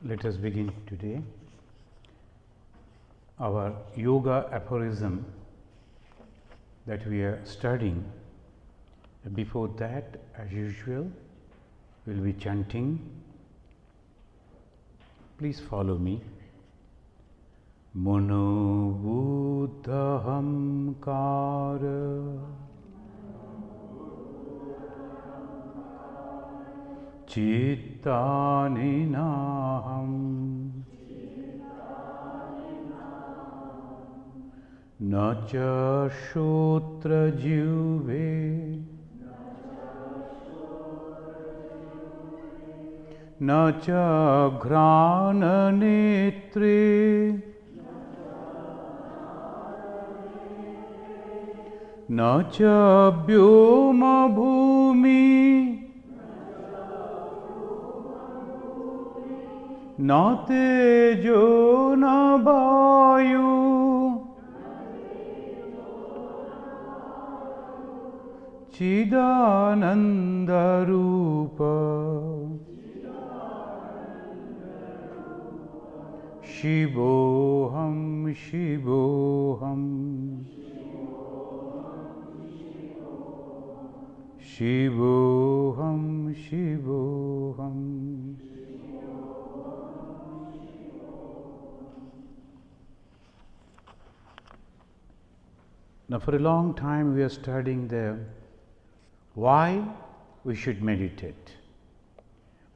Let us begin today our yoga aphorism that we are studying. Before that, as usual, we will be chanting. Please follow me. Mano buddham kara chittani naham na cha shutra jive na cha ghrana netre na cha vyoma bhumi na tejo na vayu chidananda rupa shivoham shivoham shivoham shivoham. Now, for a long time we are studying the why we should meditate.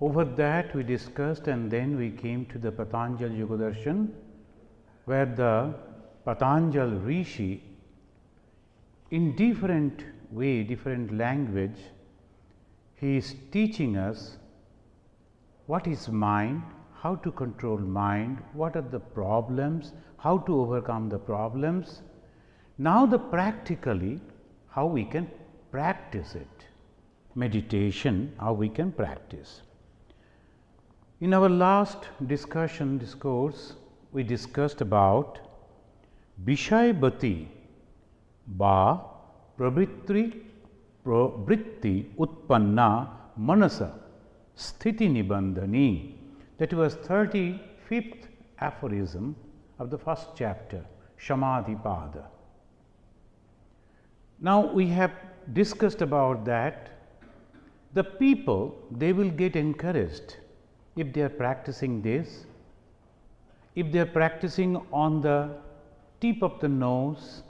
Over that we discussed, and then we came to the Patanjali Yoga Darshan, where the Patanjali Rishi, in different way, different language, he is teaching us what is mind, how to control mind, what are the problems, how to overcome the problems. Now, the practically how we can practice it, meditation, how we can practice. In our last discourse, we discussed about Vishay-bhati ba pravritti utpanna manasa sthiti nibandhani. That was 35th aphorism of the first chapter, Samadhipada. Now, we have discussed about that. The people, they will get encouraged if they are practicing this, if they are practicing on the tip of the nose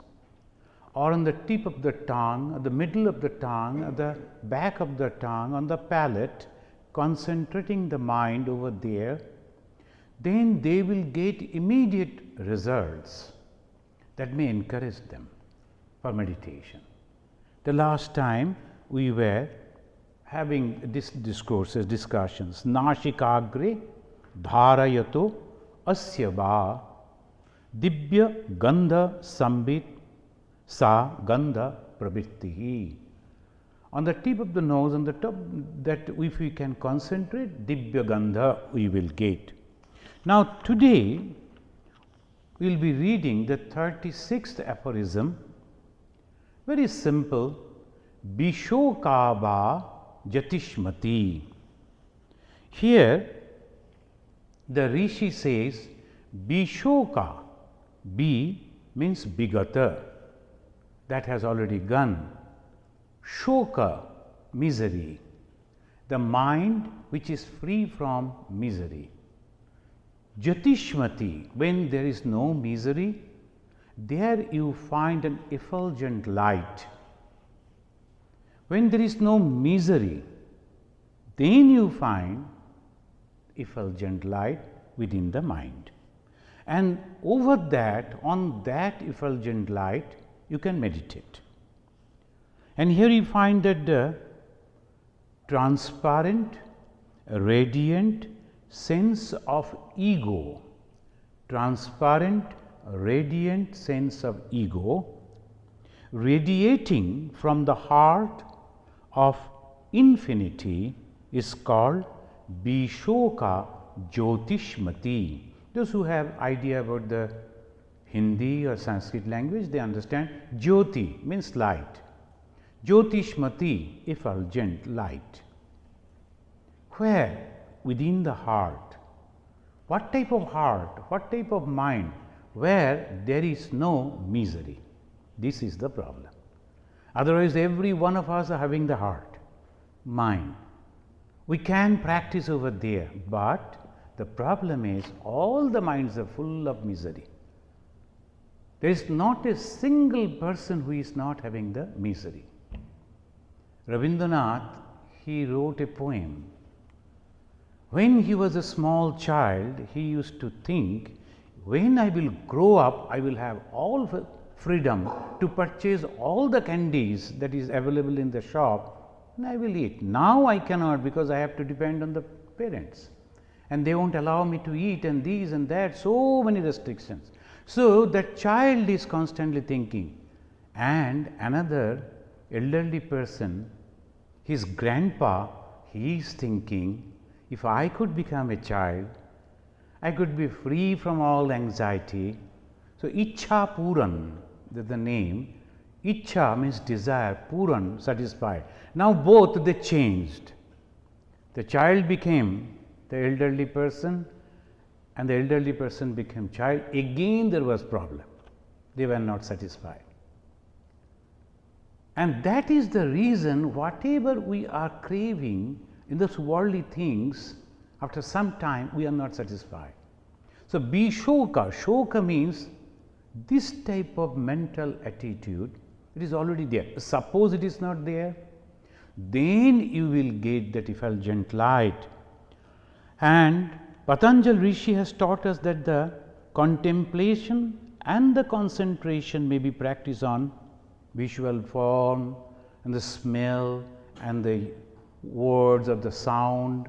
or on the tip of the tongue, at the middle of the tongue, at the back of the tongue, on the palate, concentrating the mind over there, then they will get immediate results that may encourage them for meditation. The last time we were having this discussions, Nashikagre dharayato asya va dibya gandha sambit sa gandha pravritti. On the tip of the nose, on the top, that if we can concentrate, dibya gandha we will get. Now, today we will be reading the 36th aphorism. Very simple, Bishokava Jatishmati. Here the Rishi says Bishoka, B means bigata, that has already gone. Shoka, misery, the mind which is free from misery. Jatishmati, when there is no misery, there you find an effulgent light. When there is no misery, then you find effulgent light within the mind. And over that, on that effulgent light, you can meditate. And here you find that the transparent, radiant sense of ego, transparent, radiant sense of ego radiating from the heart of infinity is called Bishoka Jyotishmati. Those who have idea about the Hindi or Sanskrit language, they understand Jyoti means light. Jyotishmati, effulgent light. Where? Within the heart. What type of heart, what type of mind, where there is no misery? This is the problem. Otherwise, every one of us are having the heart, mind. We can practice over there, but the problem is all the minds are full of misery. There is not a single person who is not having the misery. Rabindranath, he wrote a poem. When he was a small child, he used to think, when I will grow up, I will have all freedom to purchase all the candies that is available in the shop, and I will eat. Now I cannot, because I have to depend on the parents, and they won't allow me to eat, and these and that, so many restrictions. So that child is constantly thinking, and another elderly person, his grandpa, he is thinking, if I could become a child, I could be free from all anxiety. So Ichha Puran, that's the name. Ichha means desire, Puran, satisfied. Now both they changed. The child became the elderly person, and the elderly person became child. Again there was problem. They were not satisfied. And that is the reason whatever we are craving in those worldly things, after some time we are not satisfied. So be shoka. Shoka means this type of mental attitude, it is already there. Suppose it is not there, then you will get that effulgent light. And Patanjali Rishi has taught us that the contemplation and the concentration may be practiced on visual form and the smell and the words of the sound.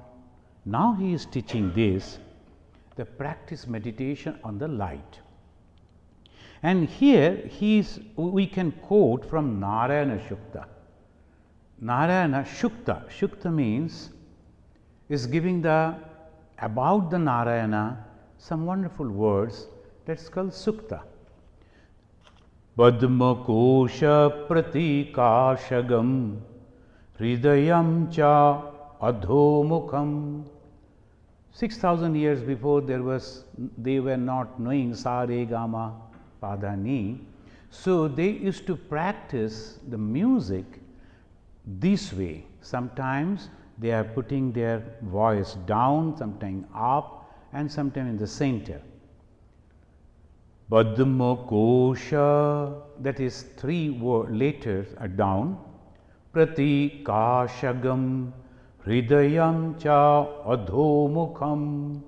Now he is teaching this, the practice meditation on the light. And here we can quote from Narayana Shukta. Narayana Shukta, Shukta means is giving about the Narayana some wonderful words, that's called Sukta. Padma kosha pratikashagam hridayam cha adhomukham. 6,000 years before they were not knowing sa re ga ma pa dha ni. So they used to practice the music this way. Sometimes they are putting their voice down, sometimes up, and sometimes in the center. Padma kosha, that is 3 letters are down. Pratikashagam hridayam cha adhomukham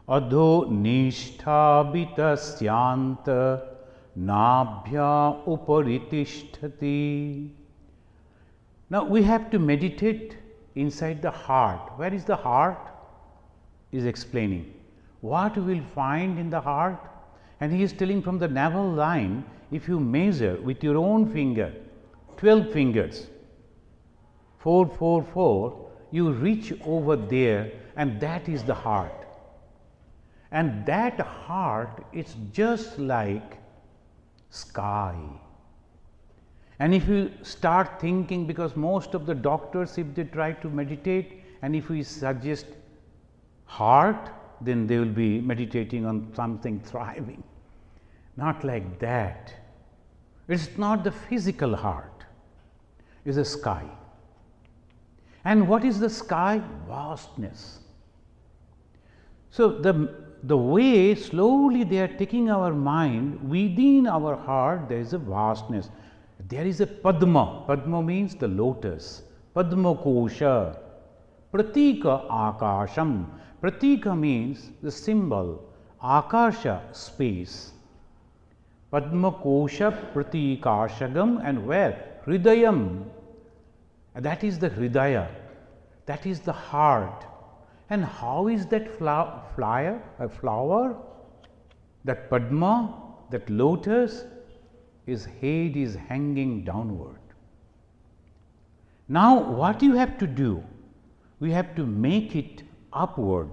adho nishthabitasyanta nabhya uparitishthati. Now we have to meditate inside the heart. Where is the heart? Is explaining what we will find in the heart. And he is telling from the navel line, if you measure with your own finger, 12 fingers, 4, 4, 4, you reach over there, and that is the heart. And that heart is just like sky. And if you start thinking, because most of the doctors, if they try to meditate, and if we suggest heart, then they will be meditating on something thriving. Not like that. It's not the physical heart, it's the sky. And what is the sky? Vastness. So the way slowly they are taking our mind, within our heart there is a vastness. There is a Padma. Padma means the lotus. Padma kosha. Pratika akasham. Pratika means the symbol. Akasha, space. Padma kosha pratikashagam, and where? Hridayam. That is the Hridaya. That is the heart. And how is that flower? That Padma, that lotus, his head is hanging downward. Now what you have to do? We have to make it upward.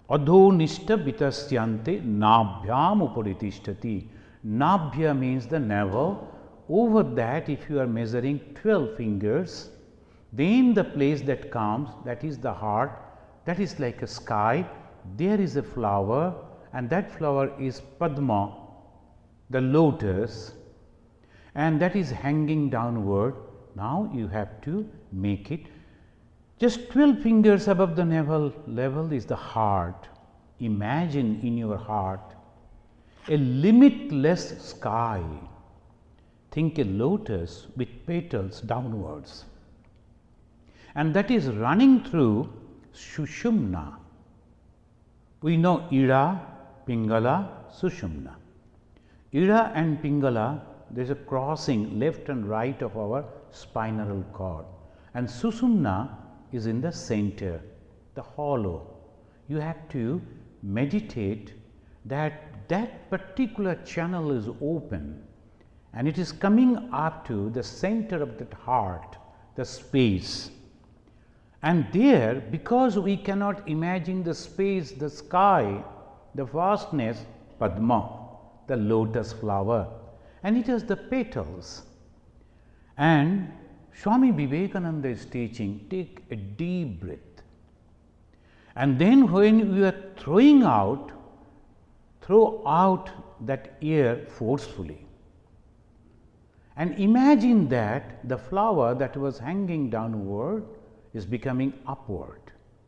Adho nishta bitasyante nabhyam uparitishthati. Nabhya means the navel. Over that, if you are measuring 12 fingers, then the place that comes, that is the heart, that is like a sky, there is a flower, and that flower is Padma, the lotus, and that is hanging downward. Now you have to make it just 12 fingers above the navel level is the heart. Imagine in your heart a limitless sky. Think a lotus with petals downwards, and that is running through Sushumna. We know Ida, Pingala, Sushumna. Ida and Pingala, there is a crossing left and right of our spinal cord, and Sushumna is in the center, the hollow. You have to meditate that that particular channel is open, and it is coming up to the center of that heart, the space. And there, because we cannot imagine the space, the sky, the vastness, Padma, the lotus flower, and it has the petals. And Swami Vivekananda is teaching, take a deep breath. And then when you are throwing out, throw out that air forcefully. And imagine that the flower that was hanging downward is becoming upward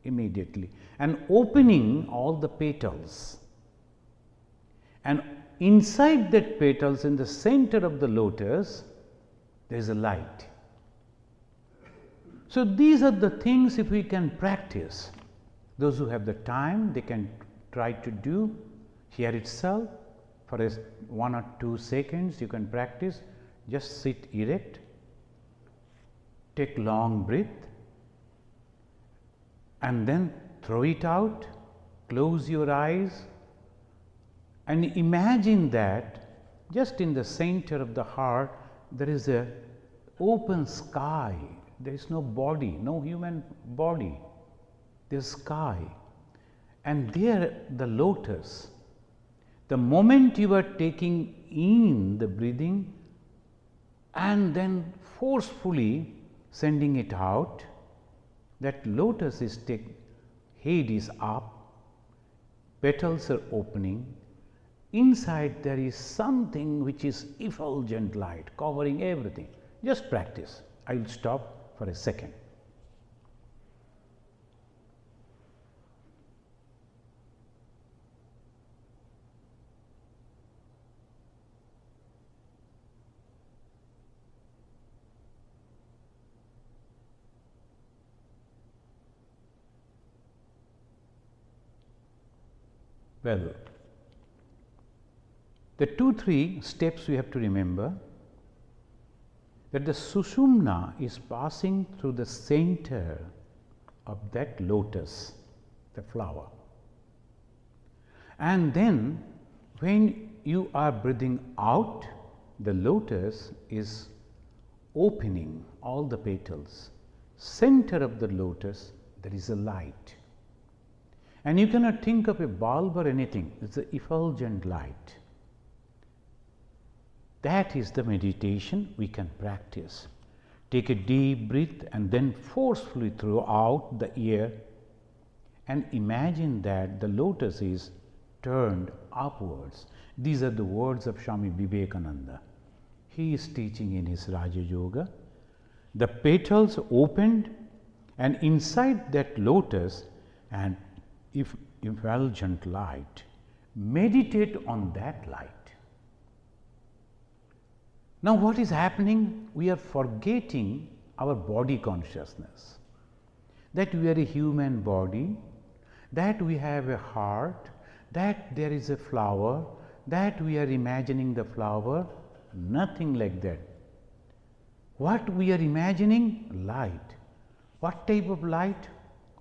immediately and opening all the petals. And inside that petals, in the center of the lotus, there is a light. So these are the things, if we can practice, those who have the time, they can try to do here itself for 1 or 2 seconds. You can practice. Just sit erect, take long breath, and then throw it out, close your eyes, and imagine that just in the center of the heart there is a open sky. There is no body, no human body, there is sky, and there the lotus. The moment you are taking in the breathing and then forcefully sending it out, that lotus is head is up, petals are opening, inside there is something which is effulgent light covering everything. Just practice. I will stop for a second. Well, the 2-3 steps we have to remember, that the Sushumna is passing through the center of that lotus, the flower. And then when you are breathing out, the lotus is opening all the petals. Center of the lotus, there is a light. And you cannot think of a bulb or anything, it is an effulgent light. That is the meditation we can practice. Take a deep breath and then forcefully throw out the air, and imagine that the lotus is turned upwards. These are the words of Swami Vivekananda. He is teaching in his Raja Yoga. The petals opened, and inside that lotus, and if effulgent light, meditate on that light. Now what is happening? We are forgetting our body consciousness, that we are a human body, that we have a heart, that there is a flower, that we are imagining the flower. Nothing like that. What we are imagining? Light. What type of light?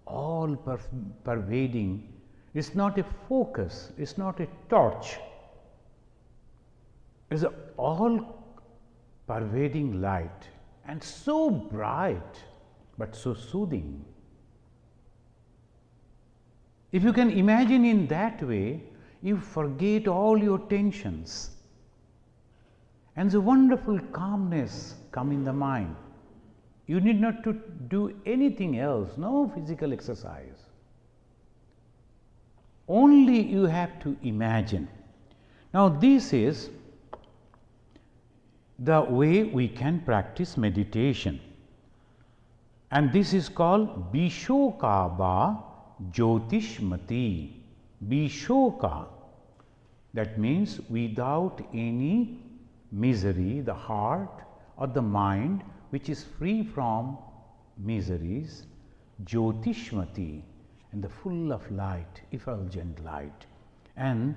All pervading. It's not a focus, it's not a torch, it's an all pervading light, and so bright but so soothing. If you can imagine in that way, you forget all your tensions, and the wonderful calmness come in the mind. You need not to do anything else, no physical exercise. Only you have to imagine. Now, this is the way we can practice meditation, and this is called Bishoka ba Jyotishmati. Bishoka, that means without any misery, the heart or the mind which is free from miseries, Jyotishmati, and the full of light, effulgent light, and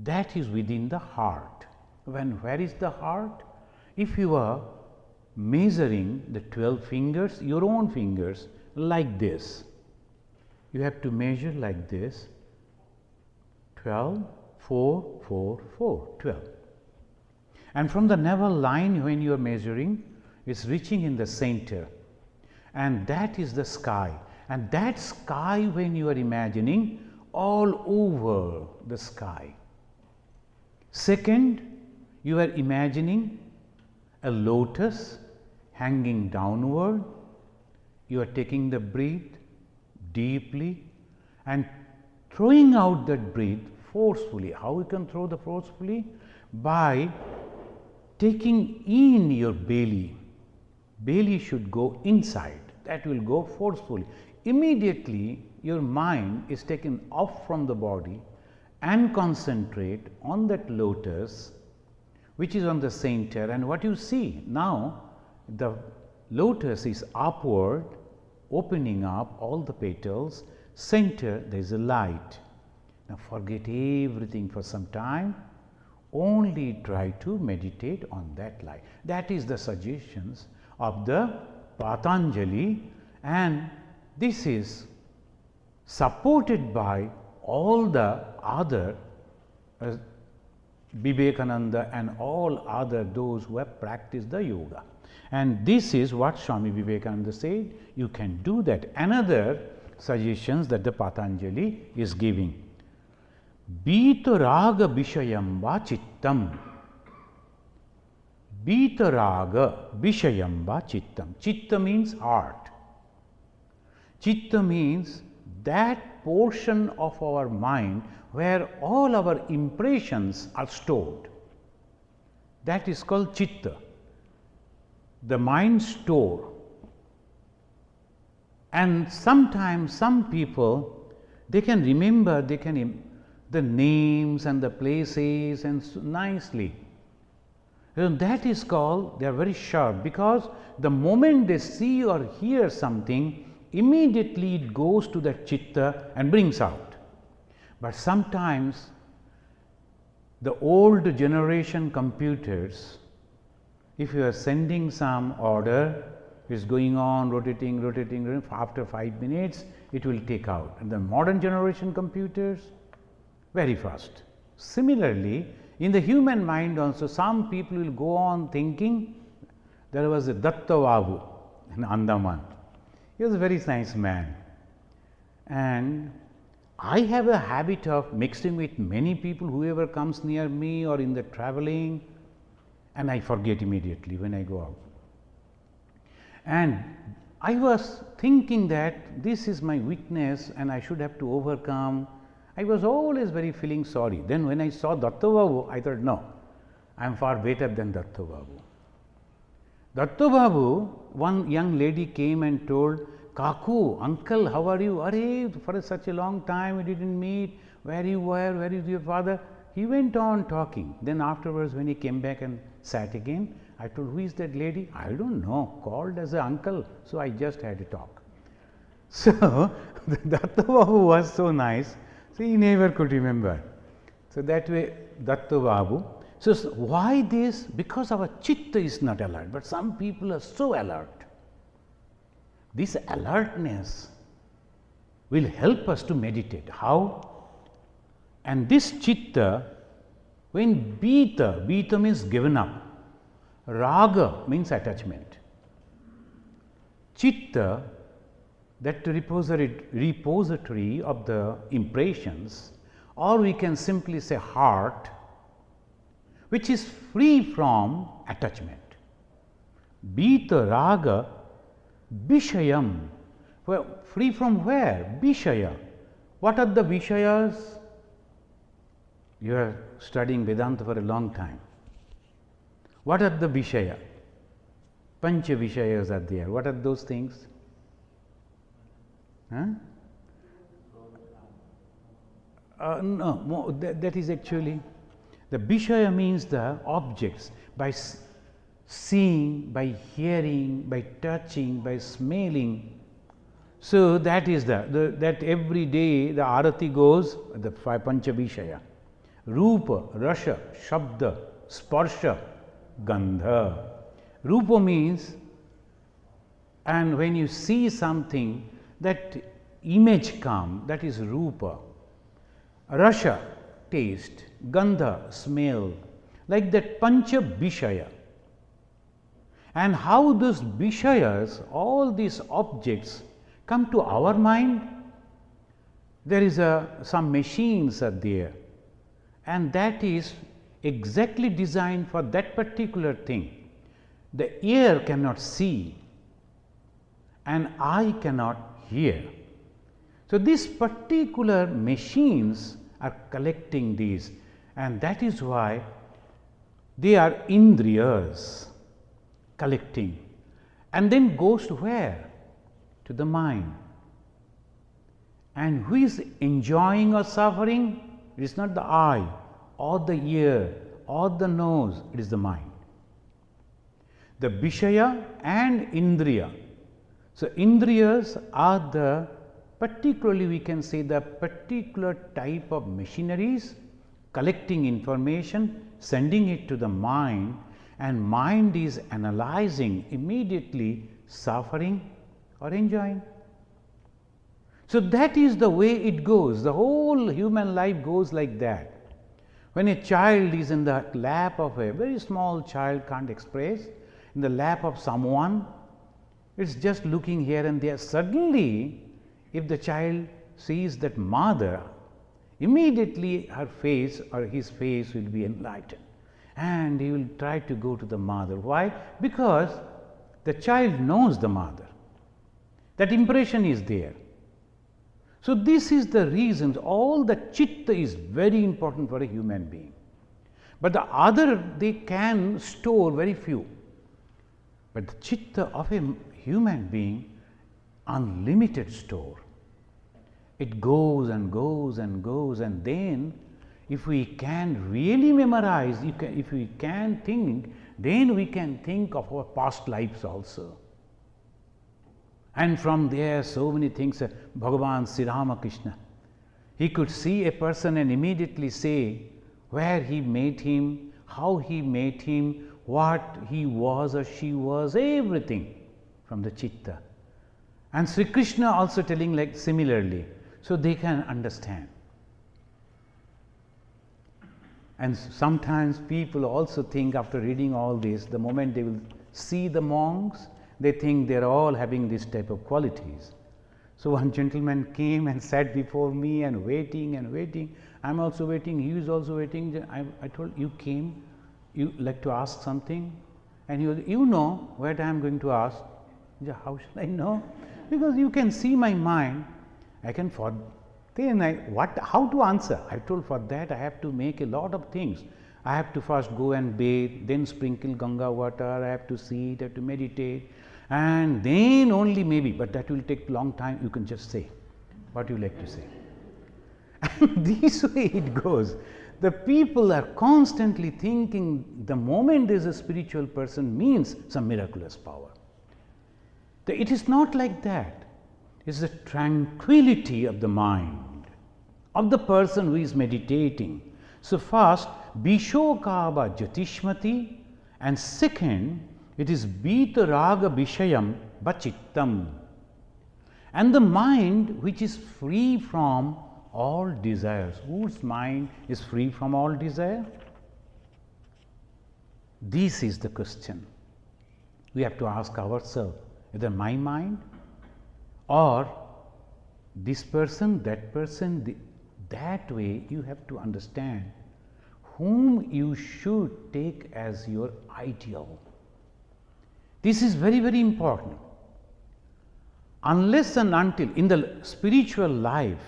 that is within the heart. Where is the heart? If you are measuring the 12 fingers, your own fingers, like this, you have to measure like this, 12, 4, 4, 4, 12. And from the navel line, when you are measuring, it's reaching in the center, and that is the sky. And that sky, when you are imagining, all over the sky. Second, you are imagining a lotus hanging downward. You are taking the breath deeply and throwing out that breath forcefully. How you can throw the forcefully? By taking in your belly. Belly should go inside. That will go forcefully. Immediately your mind is taken off from the body and concentrate on that lotus which is on the center, and what you see now, the lotus is upward, opening up all the petals, center there is a light. Now forget everything for some time, only try to meditate on that light. That is the suggestions of the Patanjali, and this is supported by all the other Vivekananda and all other those who have practiced the yoga. And this is what Swami Vivekananda said, you can do that. Another suggestions that the Patanjali is giving. Bitaraga Vishayam va Chittam. Bitaraga Vishayam va Chittam. Chitta means heart. Chitta means that portion of our mind where all our impressions are stored. That is called Chitta, the mind store. And sometimes some people, they can remember, the names and the places and so nicely. And that is called, they are very sharp, because the moment they see or hear something, immediately it goes to that Chitta and brings out. But sometimes the old generation computers, if you are sending some order, it's going on rotating, after 5 minutes it will take out. And the modern generation computers, very fast. Similarly, in the human mind also, some people will go on thinking. There was a Datta Babu in Andaman. He was a very nice man, and I have a habit of mixing with many people, whoever comes near me or in the traveling, and I forget immediately when I go out. And I was thinking that this is my weakness and I should have to overcome. I was always very feeling sorry. Then when I saw Datta Babu, I thought, no, I am far better than Datta Babu. Datta Babu, one young lady came and told, Kaku, uncle, how are you? Arey, for such a long time we didn't meet. Where you were? Where is your father? He went on talking. Then afterwards, when he came back and sat again, I told, who is that lady? I don't know, called as an uncle. So I just had a talk. So Datta Babu was so nice, so he never could remember. So that way, Datta Babu. So why this? Because our Chitta is not alert, but some people are so alert. This alertness will help us to meditate. How? And this Chitta, when Bita means given up, Raga means attachment. Chitta, that repository of the impressions, or we can simply say heart, which is free from attachment. Bita Raga Vishayam. Well, free from where? Vishaya. What are the Vishayas? You are studying Vedanta for a long time. What are the Vishaya? Pancha Vishayas are there. What are those things? Huh? No, that is actually, the Vishaya means the objects, by seeing, by hearing, by touching, by smelling. So that is that every day the arati goes, the Pancha Vishaya. Rupa, Rasa, Shabda, Sparsha, Gandha. Rupa means, and when you see something, that image comes, that is Rupa. Rasa, taste. Gandha, smell. Like that Pancha Vishaya. And how those Vishayas, all these objects, come to our mind? There is some machines are there, and that is exactly designed for that particular thing. The ear cannot see and eye cannot hear. So these particular machines are collecting these, and that is why they are indriyas, collecting, and then goes to where? To the mind. And who is enjoying or suffering? It is not the eye or the ear or the nose, it is the mind. The Vishaya and Indriya. So Indriyas are the, particularly we can say, the particular type of machineries collecting information, sending it to the mind, and mind is analyzing immediately, suffering or enjoying. So that is the way it goes. The whole human life goes like that. When a child is in the lap of a very small child, can't express, in the lap of someone, it's just looking here and there. Suddenly, if the child sees that mother, immediately her face or his face will be enlightened, and he will try to go to the mother. Why? Because the child knows the mother. That impression is there. So this is the reason. All the chitta is very important for a human being. But the other, they can store very few. But the chitta of a human being, unlimited store. It goes and goes and goes, and then if we can really memorize, if we can think, then we can think of our past lives also. And from there, so many things. Bhagavan Sri Ramakrishna, he could see a person and immediately say where he met him, how he met him, what he was or she was, everything from the chitta. And Sri Krishna also telling like similarly, so they can understand. And sometimes people also think, after reading all this, the moment they will see the monks, they think they are all having this type of qualities. So one gentleman came and sat before me and waiting and waiting. I am also waiting, he is also waiting. I told, you came, you like to ask something? And he was, you know what I am going to ask. How shall I know? Because you can see my mind. I can then how to answer? I told, for that I have to make a lot of things. I have to first go and bathe, then sprinkle Ganga water, I have to sit, I have to meditate, and then only maybe, but that will take long time. You can just say what you like to say. And this way it goes. The people are constantly thinking the moment there is a spiritual person means some miraculous power. It is not like that. It is the tranquility of the mind, of the person who is meditating. So first, Bishokava Jatishmati, and second, it is Bita Raga Vishayam Bachittam. And the mind which is free from all desires. Whose mind is free from all desire? This is the question. We have to ask ourselves, either my mind or this person, that person, that way you have to understand whom you should take as your ideal. This is very, very important. Unless and until in the spiritual life,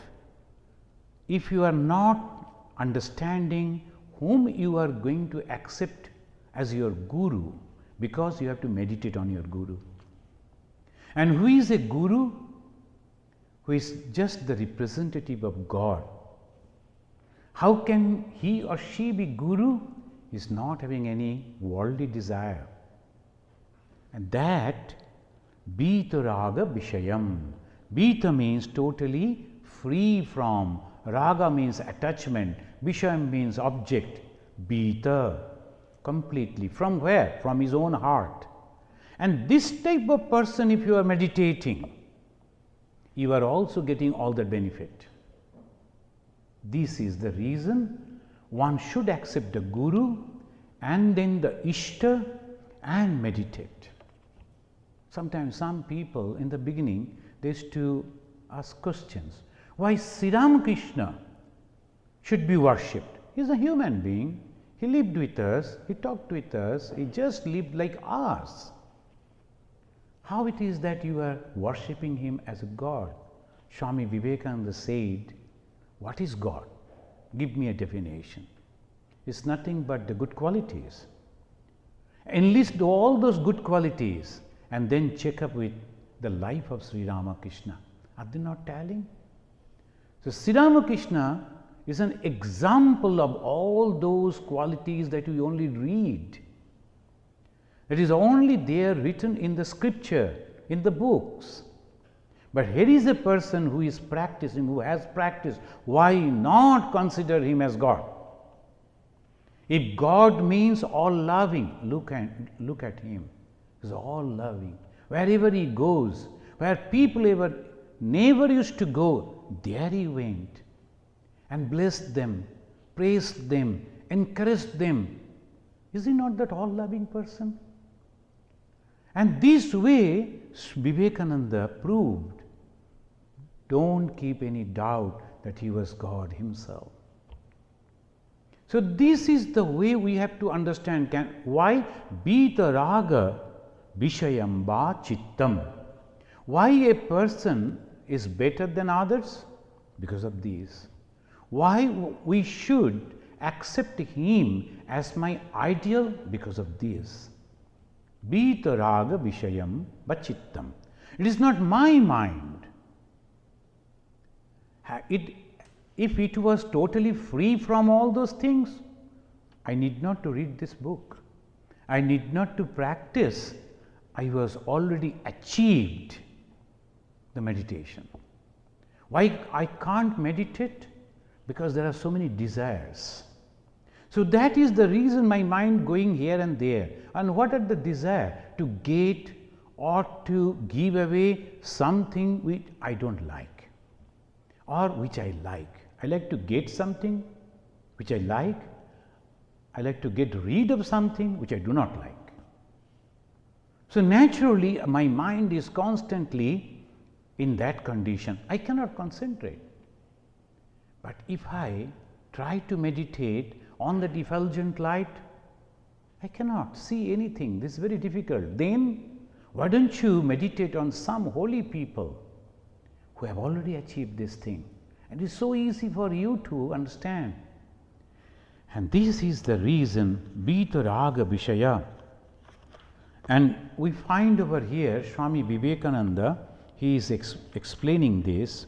if you are not understanding whom you are going to accept as your guru, because you have to meditate on your guru. And who is a guru? Who is just the representative of God. How can he or she be guru? Is not having any worldly desire. And that Bita Raga Vishayam. Bita means totally free from. Raga means attachment. Vishayam means object. Bita, completely. From where? From his own heart. And this type of person, if you are meditating, you are also getting all that benefit. This is the reason one should accept the guru and then the Ishta and meditate. Sometimes some people in the beginning, they used to ask questions. Why Sri Ramakrishna should be worshipped? He is a human being. He lived with us, he talked with us, he just lived like us. How it is that you are worshipping him as a God? Swami Vivekananda said, what is God? Give me a definition. It's nothing but the good qualities. Enlist all those good qualities and then check up with the life of Sri Ramakrishna. Are they not telling? So Sri Ramakrishna is an example of all those qualities that we only read. It is only there written in the scripture, in the books. But here is a person who is practicing, who has practiced. Why not consider him as God? If God means all loving, look at him. He is all loving. Wherever he goes, where people never used to go, there he went and blessed them, praised them, encouraged them. Is he not that all loving person? And this way Vivekananda proved. Don't keep any doubt that he was God himself. So this is the way we have to understand why Bita Raga Vishayam Va Chittam. Why a person is better than others? Because of these. Why we should accept him as my ideal? Because of this. Bita Raga Vishayam Va Chittam. It is not my mind. If it was totally free from all those things, I need not to read this book. I need not to practice. I was already achieved the meditation. Why I can't meditate? Because there are so many desires. So that is the reason my mind going here and there. And what are the desire? To get or to give away something which I don't like or which I like. I like to get something which I like. I like to get rid of something which I do not like. So naturally my mind is constantly in that condition. I cannot concentrate. But if I try to meditate on that effulgent light, I cannot see anything. This is very difficult. Then why don't you meditate on some holy people who have already achieved this thing? And it is so easy for you to understand. And this is the reason, Bita Raga Vishaya. And we find over here Swami Vivekananda, he is explaining this.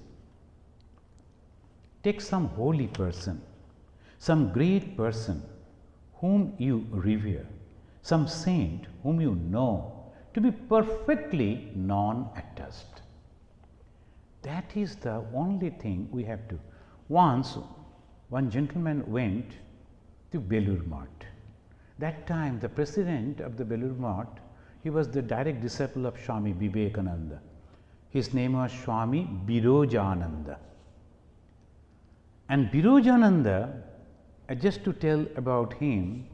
Take some holy person, some great person whom you revere, some saint whom you know to be perfectly non-attached. That is the only thing we have to. Once one gentleman went to Belur Math. That time the president of the Belur Math, he was the direct disciple of Swami Vivekananda. His name was Swami Virojananda. And Virojananda, just to tell about him,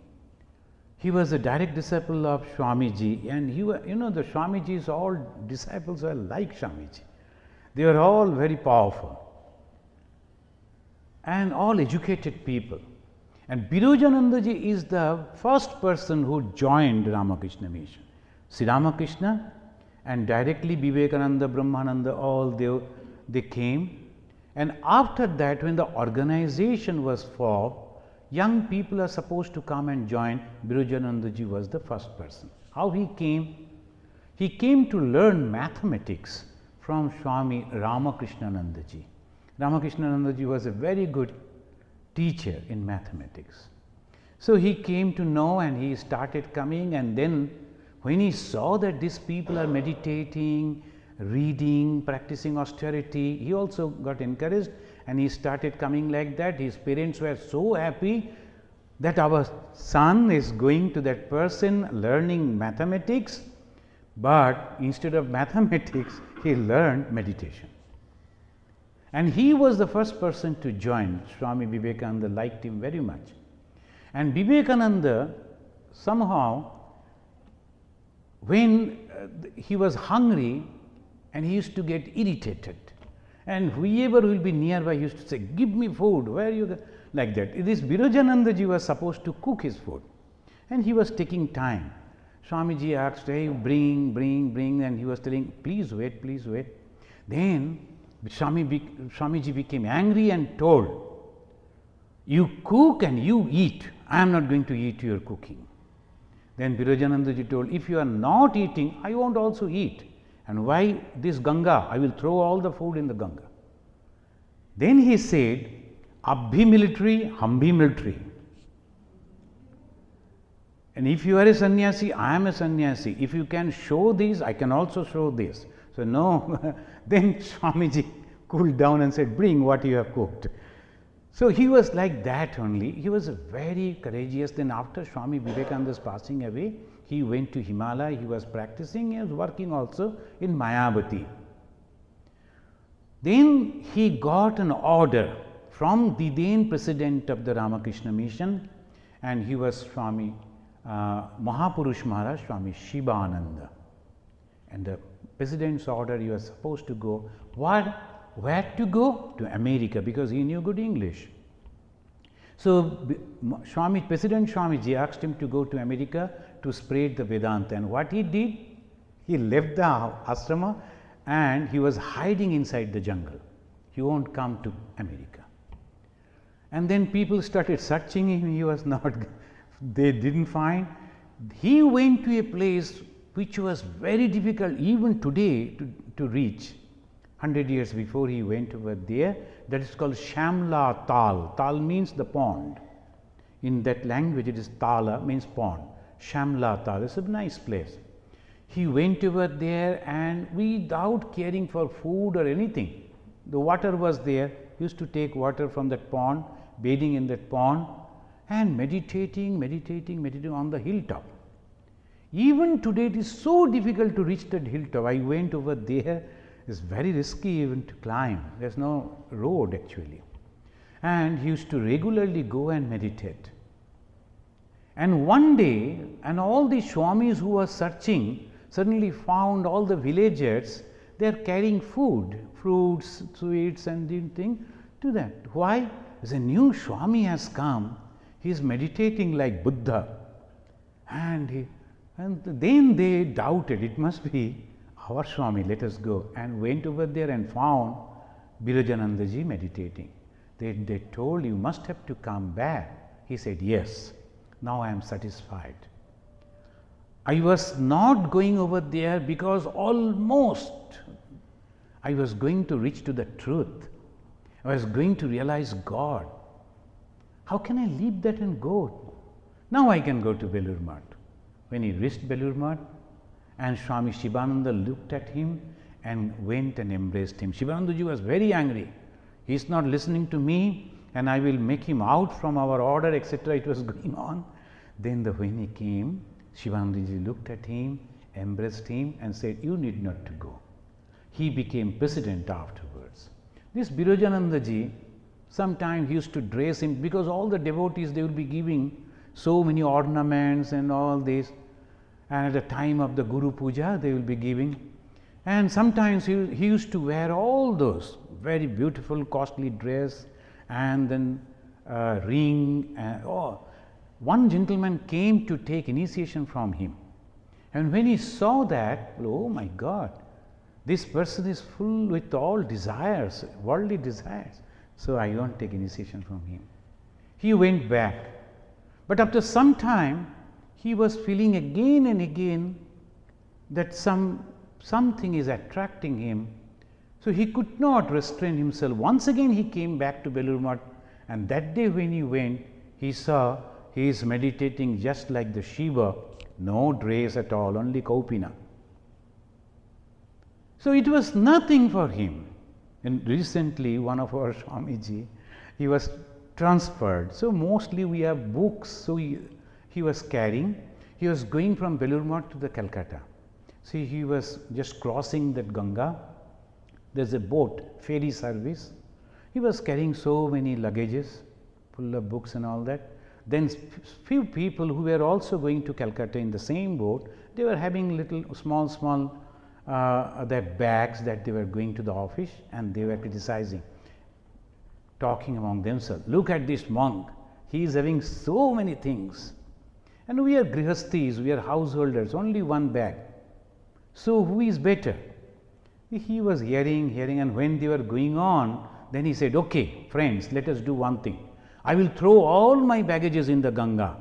he was a direct disciple of Swamiji, and he was, the Swamiji's all disciples were like Swamiji. They were all very powerful and all educated people. And Virojanandaji is the first person who joined Ramakrishna mission. Sri Ramakrishna and directly Vivekananda, Brahmananda, all they came, And after that, when the organization was formed, young people are supposed to come and join. Vivekananda was the first person. How he came? He came to learn mathematics from Swami Ramakrishnanandaji. Ramakrishnanandaji was a very good teacher in mathematics. So he came to know and he started coming, and then when he saw that these people are meditating, reading, practicing austerity, he also got encouraged and he started coming like that. His parents were so happy that our son is going to that person learning mathematics, but instead of mathematics, he learned meditation. And he was the first person to join. Swami Vivekananda liked him very much. And Vivekananda somehow, when he was hungry and he used to get irritated, and whoever will be nearby used to say, "Give me food, where you go?" Like that. This Vivekananda was supposed to cook his food, and he was taking time. Swamiji asked, "Hey, bring," and he was telling, "Please wait, please wait." Then Swamiji became angry and told, "You cook and you eat. I am not going to eat your cooking." Then Vivekananda told, "If you are not eating, I won't also eat. And why this Ganga? I will throw all the food in the Ganga." Then he said, "Abhi military, hum bhi military. And if you are a sannyasi, I am a sannyasi. If you can show this, I can also show this." So no, then Swamiji cooled down and said, "Bring what you have cooked." So he was like that only. He was very courageous. Then after Swami Vivekananda's passing away, he went to Himalaya. He was practicing. He was working also in Mayavati. Then he got an order from the then president of the Ramakrishna Mission, and he was Swami Mahapurush Maharaj, Swami Shivananda. And the president's order, he was supposed to go. Where to go? To America, because he knew good English. So President Swamiji asked him to go to America to spread the Vedanta. And what he did? He left the ashrama and he was hiding inside the jungle. He won't come to America. And then people started searching him. He was not, they didn't find. He went to a place which was very difficult even today to reach. 100 years before he went over there, that is called Shamla Tal. Tal means the pond. In that language it is Tala, means pond. Shamla Tal is a nice place. He went over there and without caring for food or anything, the water was there. He used to take water from that pond, bathing in that pond and meditating on the hilltop. Even today it is so difficult to reach that hilltop. I went over there. It's very risky even to climb. There's no road actually. And he used to regularly go and meditate. And one day, and all the Swamis who were searching suddenly found all the villagers, they are carrying food, fruits, sweets and things to that. Why? As a new Swami has come, he is meditating like Buddha. And then they doubted, it must be our Swami, let us go, and went over there and found Vivekanandaji meditating. They told, "You must have to come back." He said, "Yes, now I am satisfied. I was not going over there because almost I was going to reach to the truth. I was going to realize God. How can I leave that and go? Now I can go to Belur Math." When he reached Belur Math, and Swami Shivananda looked at him and went and embraced him. Shivanandaji was very angry. He is not listening to me and I will make him out from our order, etc. It was going on. Then when he came, Shivanandaji looked at him, embraced him and said, "You need not to go." He became president afterwards. This Vivekanandaji, sometimes he used to dress him, because all the devotees, they will be giving so many ornaments and all this. And at the time of the Guru Puja, they will be giving. And sometimes he used to wear all those very beautiful, costly dress and then ring. One gentleman came to take initiation from him. And when he saw that, oh my God, this person is full with all desires, worldly desires, so I won't take initiation from him. He went back, but after some time he was feeling again and again that something is attracting him, so he could not restrain himself. Once again he came back to Belur Math, and that day when he went, he saw he is meditating just like the Shiva, no dress at all, only Kaupina. So it was nothing for him. And recently one of our Swamiji, he was transferred. So mostly we have books. So he was carrying, he was going from Belur Math to the Calcutta. See, he was just crossing that Ganga. There's a boat, ferry service. He was carrying so many luggages, full of books and all that. Then few people who were also going to Calcutta in the same boat, they were having little small their bags that they were going to the office, and they were criticizing, talking among themselves. Look at this monk, he is having so many things, and we are grihasthis, we are householders, only one bag. So who is better? He was hearing, and when they were going on, then he said, okay, friends, let us do one thing. I will throw all my baggages in the Ganga,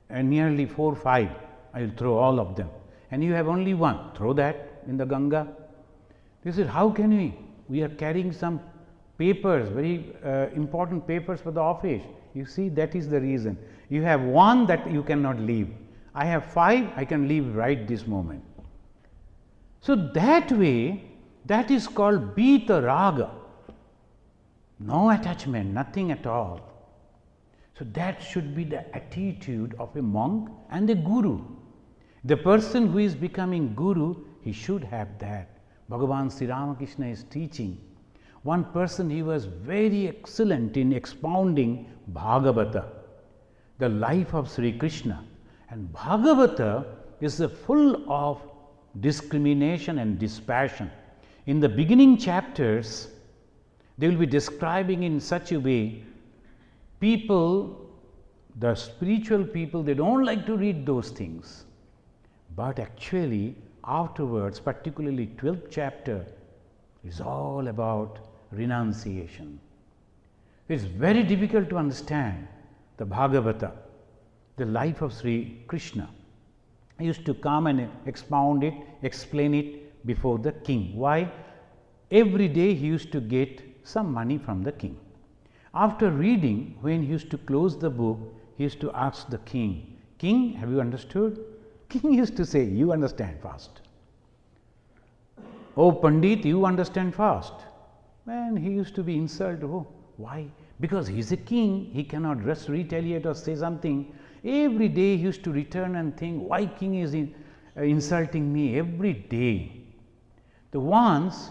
and nearly 4 or 5, I will throw all of them. And you have only one, throw that in the Ganga. They said, how can we? We are carrying some papers, very important papers for the office. You see, that is the reason. You have one that you cannot leave. I have 5, I can leave right this moment. So that way, that is called Bita Raga. No attachment, nothing at all. So that should be the attitude of a monk and a guru. The person who is becoming guru, he should have that. Bhagavan Sri Ramakrishna is teaching. One person, he was very excellent in expounding Bhagavata, the life of Sri Krishna. And Bhagavata is full of discrimination and dispassion. In the beginning chapters, they will be describing in such a way, people, the spiritual people, they don't like to read those things. But actually, afterwards, particularly 12th chapter, is all about renunciation. It's very difficult to understand the Bhagavata, the life of Sri Krishna. He used to come and expound it, explain it before the king. Why? Every day he used to get some money from the king. After reading, when he used to close the book, he used to ask the king, King, have you understood? King used to say, you understand fast. Oh Pandit, you understand fast. And he used to be insulted. Oh, why? Because he is a king, he cannot just retaliate or say something. Every day he used to return and think, why king is insulting me every day? The once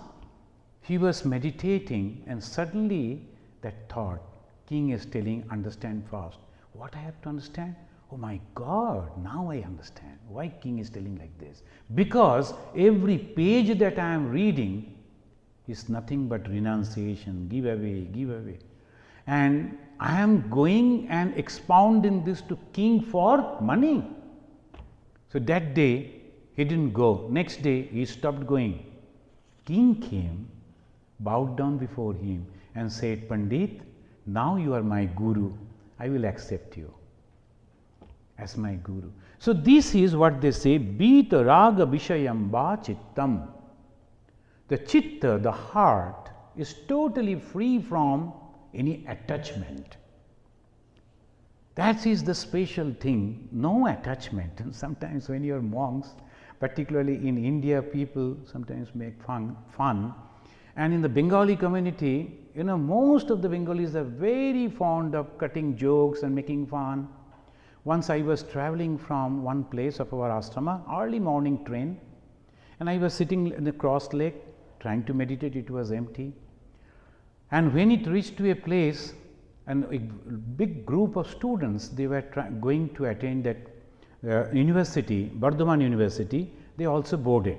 he was meditating, and suddenly that thought, king is telling, understand fast. What I have to understand? Oh my God, now I understand why king is telling like this. Because every page that I am reading is nothing but renunciation, give away, give away. And I am going and expounding this to king for money. So that day he didn't go. Next day he stopped going. King came, bowed down before him and said, Pandit, now you are my guru, I will accept you as my guru. So this is what they say, Bita Raga Vishayam Va Chittam. The chitta, the heart, is totally free from any attachment. That is the special thing, no attachment. And sometimes when you are monks, particularly in India, people sometimes make fun. And in the Bengali community, most of the Bengalis are very fond of cutting jokes and making fun. Once I was traveling from one place of our ashrama, early morning train, and I was sitting in the cross leg trying to meditate, it was empty. And when it reached to a place, and a big group of students, they were going to attend that university, Bardhaman University, they also boarded.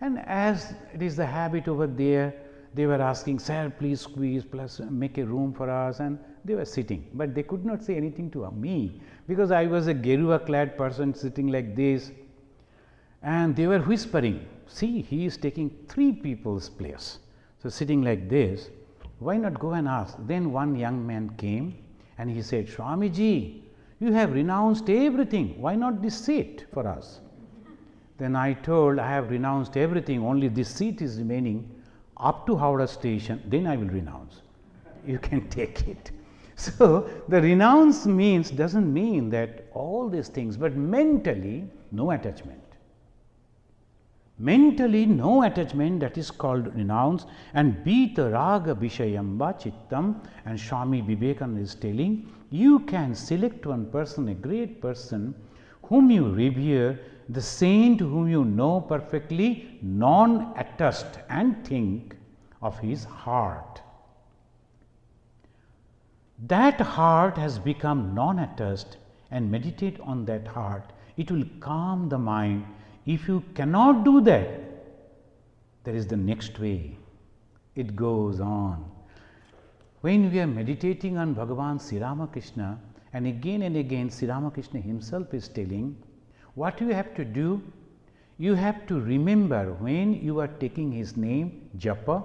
And as it is the habit over there, they were asking, sir, please squeeze, plus make a room for us, and they were sitting. But they could not say anything to me, because I was a Gerua clad person sitting like this, and they were whispering. see, he is taking 3 people's place. So, sitting like this, why not go and ask? Then one young man came and he said, Swamiji, you have renounced everything, why not this seat for us? Then I told, I have renounced everything, only this seat is remaining up to Howrah station, then I will renounce. You can take it. So, the renounce means, doesn't mean that all these things, but mentally no attachment. Mentally no attachment, that is called renounce. And Bita Raga Vishayamba Chittam, and Swami Vivekananda is telling, you can select one person, a great person whom you revere, the saint whom you know perfectly, non-attached, and think of his heart. That heart has become non-attached, and meditate on that heart. It will calm the mind. If you cannot do that, there is the next way. It goes on. When we are meditating on Bhagavan Sri Ramakrishna, and again Sri Ramakrishna himself is telling, what you have to do, you have to remember when you are taking his name, japa,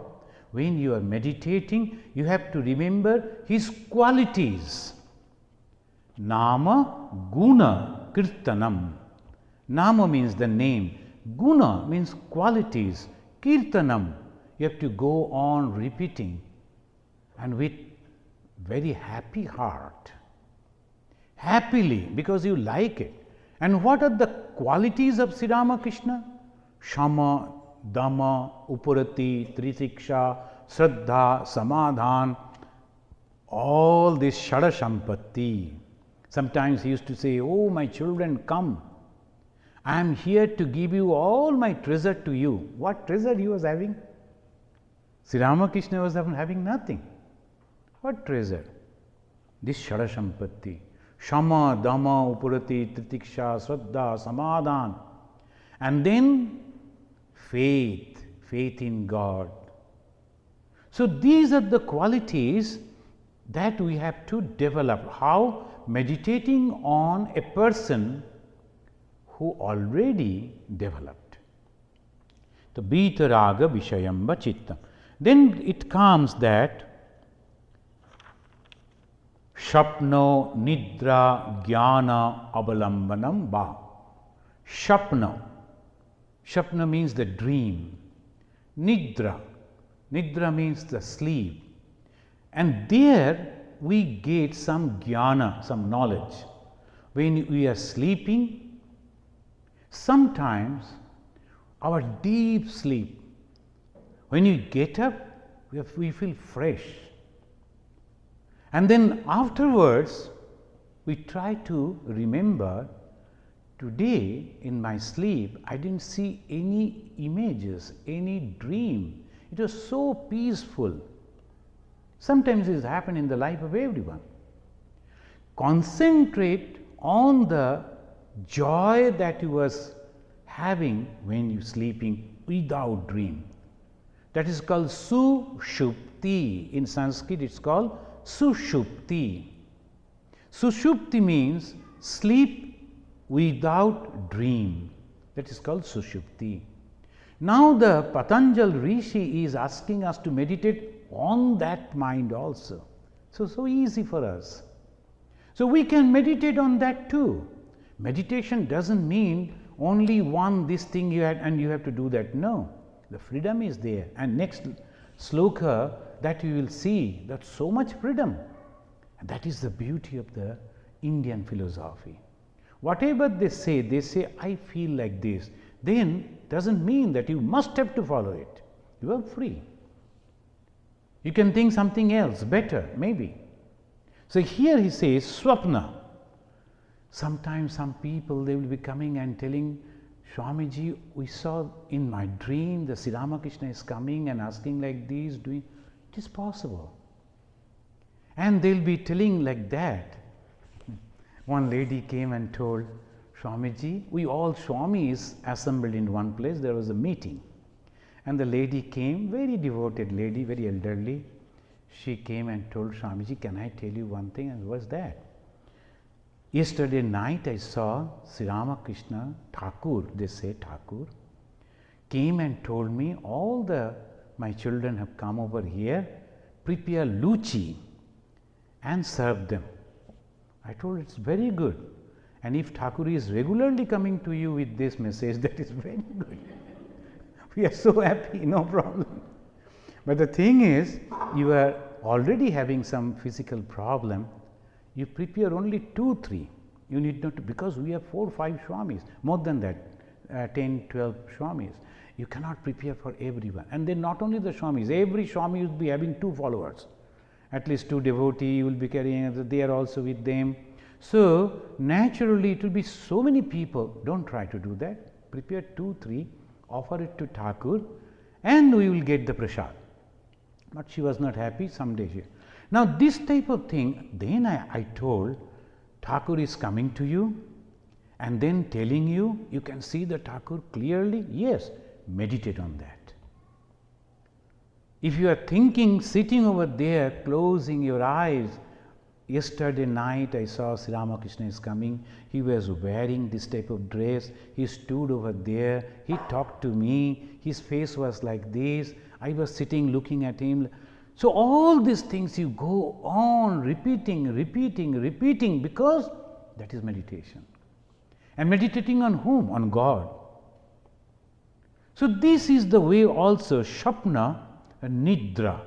when you are meditating, you have to remember his qualities. Nama, guna, kirtanam. Nama means the name, guna means qualities, kirtanam, you have to go on repeating, and with very happy heart, happily, because you like it. And what are the qualities of Sri Ramakrishna? Shama, Dama, Upurati, Tritiksha, Shraddha, Samadhan, all this Shada Sampatti. Sometimes he used to say, oh my children, come, I am here to give you all my treasure to you. What treasure he was having? Sri Ramakrishna was having nothing. What treasure? This Shada Sampatti. Shama, Dama, Upurati, Tritiksha, Shraddha, Samadhan. And then faith in God. So, these are the qualities that we have to develop. How? Meditating on a person who already developed. The Bita Raga Vishayamba Chittam. Then it comes that Shapno Nidra Jnana Avalambanam Va. Shapna. Shapna means the dream. Nidra. Nidra means the sleep. And there we get some jnana, some knowledge. When we are sleeping, sometimes our deep sleep, when you get up, we feel fresh. And then afterwards, we try to remember, today in my sleep, I didn't see any images, any dream. It was so peaceful. Sometimes it happens in the life of everyone. Concentrate on the joy that you was having when you sleeping without dream. That is called Sushupti. In Sanskrit it is called Sushupti. Sushupti means sleep without dream. That is called Sushupti. Now the Patanjali Rishi is asking us to meditate on that mind also. So easy for us. So we can meditate on that too. Meditation doesn't mean only this thing you had and you have to do that. No, the freedom is there. And next sloka that you will see, that so much freedom. And that is the beauty of the Indian philosophy. Whatever they say, I feel like this. Then doesn't mean that you must have to follow it. You are free. You can think something else better, maybe. So here he says swapna. Sometimes some people, they will be coming and telling, Swamiji, we saw in my dream the Sri Ramakrishna is coming and asking like this, doing. It is possible. And they will be telling like that. One lady came and told, Swamiji, we all Swamis assembled in one place, there was a meeting. And the lady came, very devoted lady, very elderly. She came and told Swamiji, can I tell you one thing? And what's that? Yesterday night I saw Sri Ramakrishna Thakur, they say Thakur, came and told me, my children have come over here, prepare luchi and serve them. I told, it's very good. And if Thakur is regularly coming to you with this message, that is very good. We are so happy, no problem. But the thing is, you are already having some physical problem. You prepare only 2, 3. You need not to, because we have 4, 5 Swamis, more than that, 10, 12 Swamis. You cannot prepare for everyone. And then not only the Swamis, every Swami will be having 2 followers. At least 2 devotees you will be carrying, they are also with them. So, naturally it will be so many people. Don't try to do that. Prepare 2, 3, offer it to Thakur, and we will get the prasad. But she was not happy, someday she. Now, this type of thing, then I told, Thakur is coming to you and then telling you, you can see the Thakur clearly. Yes, meditate on that. If you are thinking, sitting over there, closing your eyes, yesterday night I saw Sri Ramakrishna is coming, he was wearing this type of dress, he stood over there, he talked to me, his face was like this, I was sitting looking at him. So, all these things you go on repeating, because that is meditation. And meditating on whom? On God. So, this is the way also Shapna and Nidra.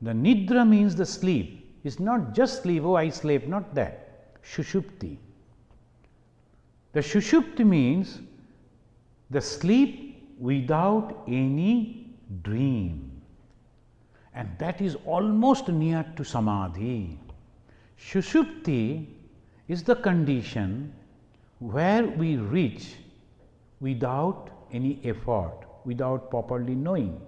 The Nidra means the sleep. It's not just sleep, oh I slept, not that. Shushupti. The Shushupti means the sleep without any dream. And that is almost near to Samadhi. Shushupti is the condition where we reach without any effort, without properly knowing.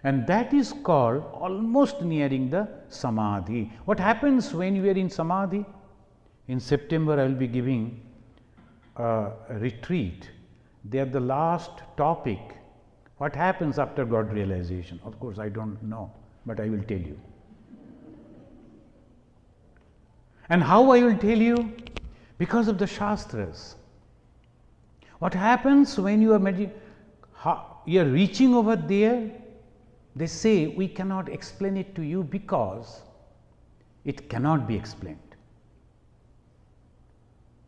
And that is called almost nearing the Samadhi. What happens when you are in Samadhi? In September, I will be giving a retreat. They are the last topic. What happens after God realization? Of course, I don't know, but I will tell you. And how I will tell you? Because of the Shastras. What happens when you are you are reaching over there? They say, we cannot explain it to you because it cannot be explained.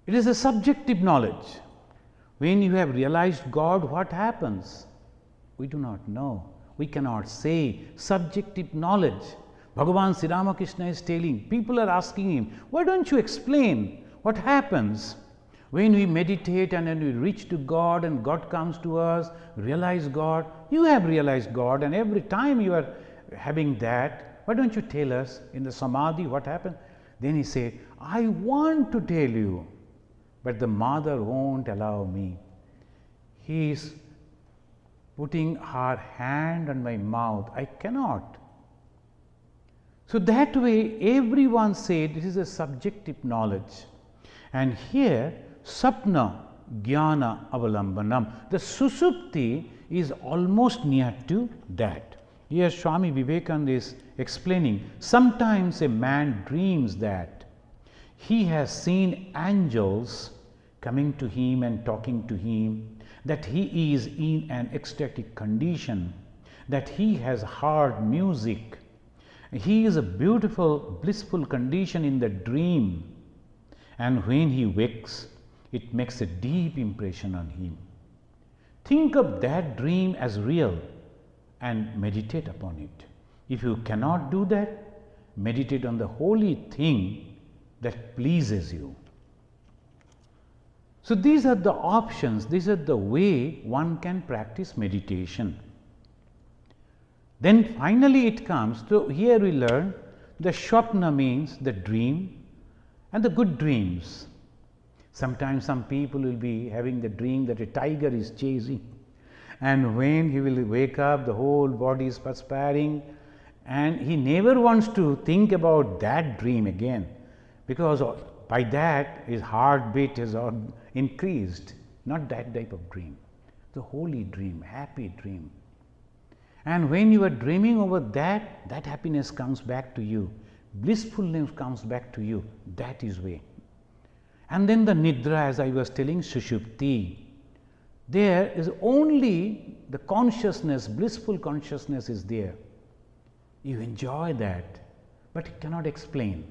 It is a subjective knowledge. When you have realized God, what happens? We do not know. We cannot say. Subjective knowledge. Bhagavan Sri Ramakrishna is telling, people are asking him, why don't you explain what happens when we meditate and then we reach to God and God comes to us, realize God. You have realized God, and every time you are having that, why don't you tell us in the Samadhi what happened? Then he said, I want to tell you, but the mother won't allow me. He is putting her hand on my mouth. I cannot. So that way everyone said this is a subjective knowledge. And here Sapna Jnana Avalambanam. The Susupti is almost near to that. Here Swami Vivekananda is explaining, sometimes a man dreams that he has seen angels coming to him and talking to him, that he is in an ecstatic condition, that he has heard music. He is a beautiful, blissful condition in the dream, and when he wakes, it makes a deep impression on him. Think of that dream as real and meditate upon it. If you cannot do that, meditate on the holy thing that pleases you. So these are the options, these are the way one can practice meditation. Then finally it comes to, here we learn the Shapna means the dream and the good dreams. Sometimes some people will be having the dream that a tiger is chasing, and when he will wake up, the whole body is perspiring, and he never wants to think about that dream again, because by that his heartbeat is increased. Not that type of dream, the holy dream, happy dream. And when you are dreaming over that, that happiness comes back to you, blissfulness comes back to you. That is way. And then the Nidra, as I was telling, Sushupti. There is only the consciousness, blissful consciousness is there. You enjoy that, but you cannot explain.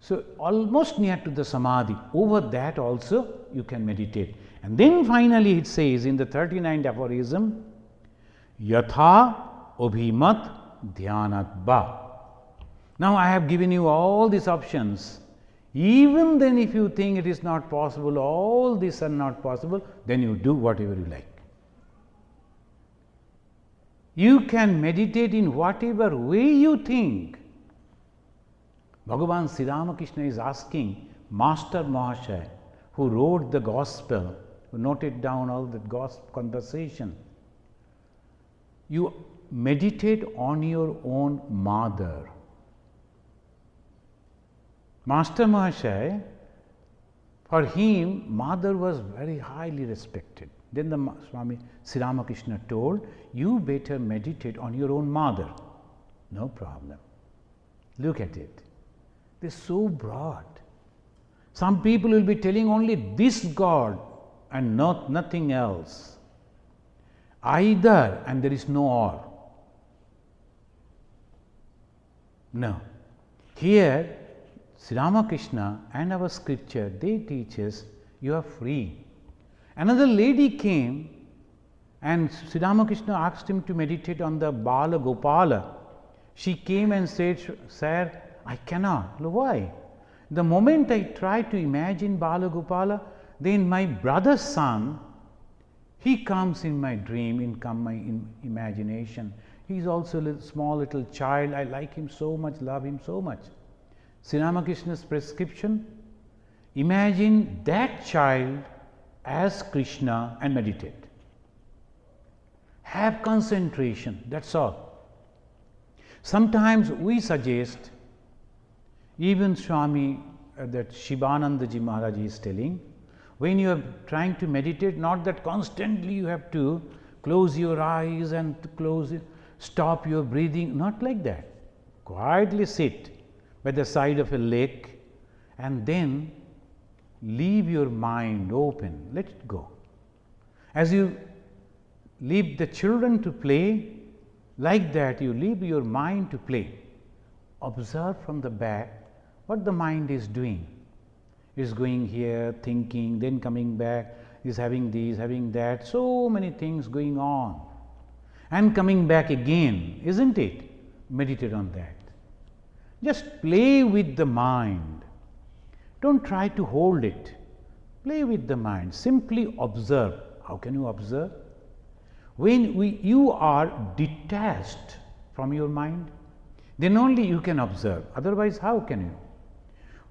So, almost near to the samadhi, over that also you can meditate. And then finally it says in the 39th aphorism, Yatha Obhimat Dhyanat Ba. Now I have given you all these options. Even then, if you think it is not possible, all these are not possible, then you do whatever you like. You can meditate in whatever way you think. Bhagavan Sri Ramakrishna is asking Master Mahashaya, who wrote the Gospel, who noted down all the gospel conversation. You meditate on your own mother. Master Mahashaya, for him, mother was very highly respected. Then the Swami Sri Ramakrishna told, you better meditate on your own mother. No problem. Look at it. They are so broad. Some people will be telling only this God and nothing else. Either and there is no or. No. Here, Sri Ramakrishna and our scripture, they teach us you are free. Another lady came and Sri Ramakrishna asked him to meditate on the Bala Gopala. She came and said, Sir, I cannot. Why? The moment I try to imagine Bala Gopala, then my brother's son, he comes in my dream, in my imagination. He is also a small little child. I like him so much, love him so much. Sri Ramakrishna's prescription, imagine that child as Krishna and meditate. Have concentration, that's all. Sometimes we suggest, even Swami, that Shivananda Ji Maharaj is telling, when you are trying to meditate, not that constantly you have to close your eyes and stop your breathing, not like that. Quietly sit by the side of a lake and then leave your mind open, let it go. As you leave the children to play, like that you leave your mind to play. Observe from the back what the mind is doing. It is going here, thinking, then coming back, is having this, having that, so many things going on. And coming back again, isn't it? Meditate on that. Just play with the mind. Don't try to hold it. Play with the mind. Simply observe. How can you observe? When you are detached from your mind, then only you can observe. Otherwise, how can you?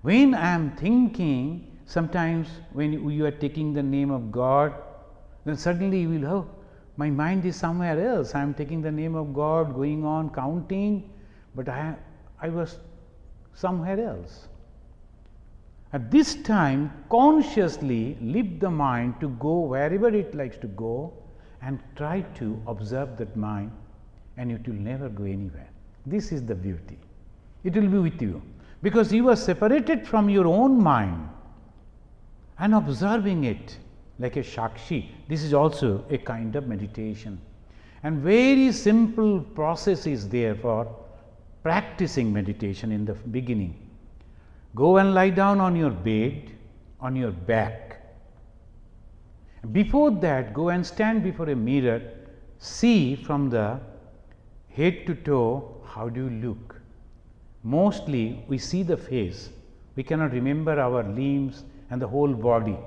When I am thinking, sometimes when you are taking the name of God, then suddenly you will, oh, my mind is somewhere else. I am taking the name of God, going on counting, but I was somewhere else. At this time, consciously leave the mind to go wherever it likes to go and try to observe that mind, and it will never go anywhere. This is the beauty. It will be with you because you are separated from your own mind and observing it like a Shakshi. This is also a kind of meditation, and very simple process is there for practicing meditation in the beginning. Go and lie down on your bed, on your back. Before that, go and stand before a mirror, see from the head to toe how do you look. Mostly we see the face, we cannot remember our limbs and the whole body.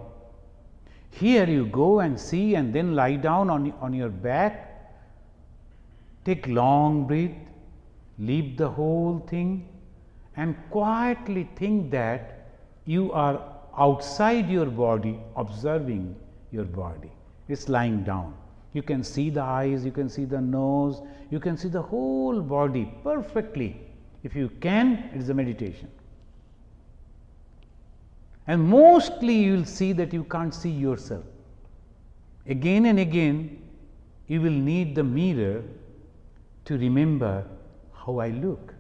Here you go and see and then lie down on your back, take long breath, leave the whole thing and quietly think that you are outside your body, observing your body. It's lying down. You can see the eyes, you can see the nose, you can see the whole body perfectly. If you can, it is a meditation. And mostly you will see that you can't see yourself. Again and again, you will need the mirror to remember how I look.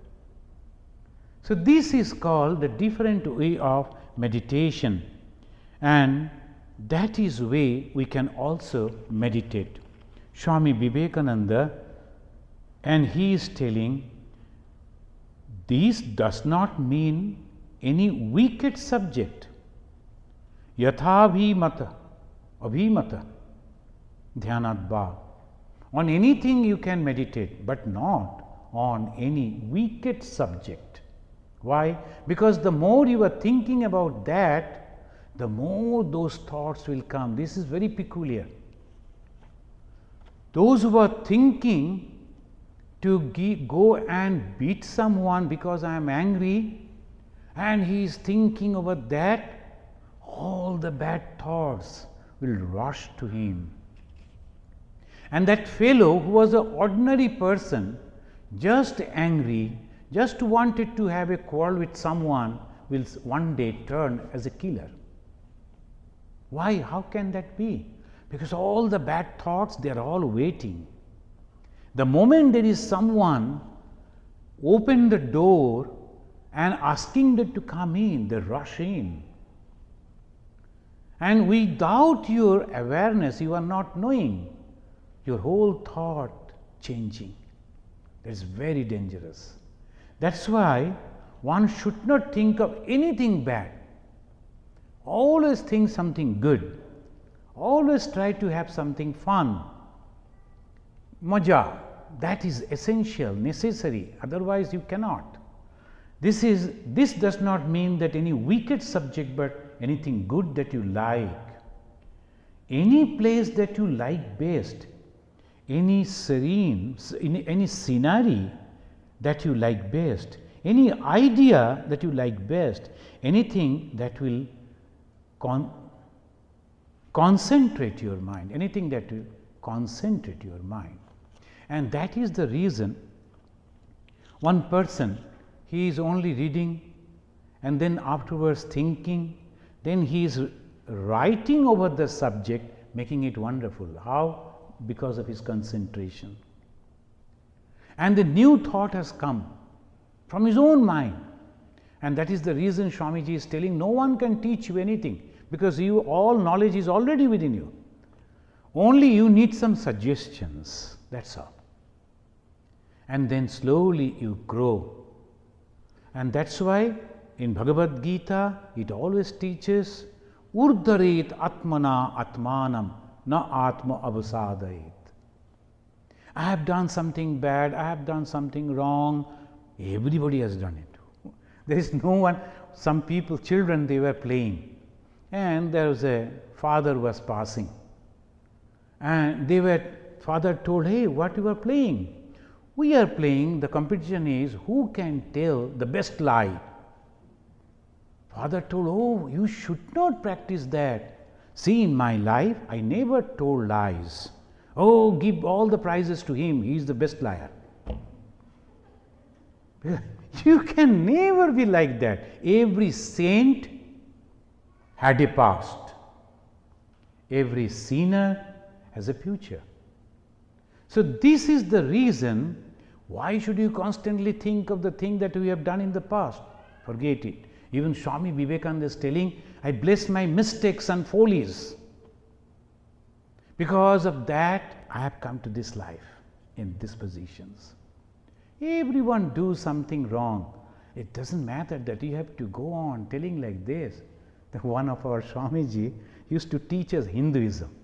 So, this is called the different way of meditation, and That is way we can also meditate. Swami Vivekananda, and he is telling, this does not mean any wicked subject. Yathabhimata, abhimata, dhyanadva. On anything you can meditate, but not on any wicked subject. Why? Because the more you are thinking about that, the more those thoughts will come. This is very peculiar. Those who are thinking to go and beat someone because I am angry, and he is thinking over that, all the bad thoughts will rush to him. And that fellow who was an ordinary person, just angry, just wanted to have a quarrel with someone, will one day turn as a killer. Why? How can that be? Because all the bad thoughts, they are all waiting. The moment there is someone open the door and asking them to come in, they rush in. And without your awareness, you are not knowing, your whole thought changing. That is very dangerous. That's why one should not think of anything bad. Always think something good. Always try to have something fun. Maja, that is essential, necessary, otherwise you cannot. This does not mean that any wicked subject, but anything good that you like. Any place that you like best, any serene, any scenery that you like best, any idea that you like best, anything that will concentrate your mind, anything that will concentrate your mind. And that is the reason one person, he is only reading and then afterwards thinking, then he is writing over the subject, making it wonderful. How? Because of his concentration. And the new thought has come from his own mind. And that is the reason Swamiji is telling, no one can teach you anything, because all knowledge is already within you. Only you need some suggestions, that's all. And then slowly you grow. And that's why in Bhagavad Gita it always teaches, Urdharet atmana atmanam na atma avasadayet. I have done something bad, I have done something wrong, everybody has done it. There is no one, some people, children, they were playing, and there was a father was passing, and father told, hey, what you are playing? We are playing, the competition is who can tell the best lie. Father told, oh, you should not practice that. See, in my life, I never told lies. Oh, give all the prizes to him, he is the best liar. You can never be like that. Every saint had a past. Every sinner has a future. So this is the reason why should you constantly think of the thing that we have done in the past. Forget it. Even Swami Vivekananda is telling, I bless my mistakes and follies. Because of that, I have come to this life in these positions. Everyone do something wrong. It doesn't matter that you have to go on telling like this. One of our Swamiji used to teach us Hinduism.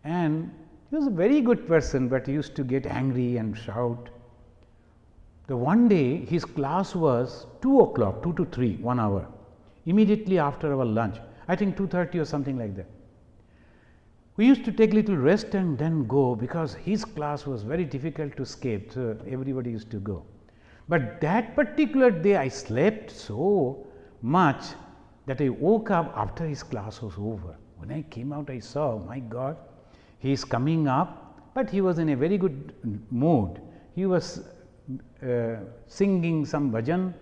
And he was a very good person, but he used to get angry and shout. The one day his class was 2 o'clock, 2 to 3, 1 hour, immediately after our lunch. I think 2:30 or something like that. We used to take little rest and then go, because his class was very difficult to escape, so everybody used to go. But that particular day I slept so much that I woke up after his class was over. When I came out, I saw, my God, he is coming up, but he was in a very good mood. He was singing some bhajan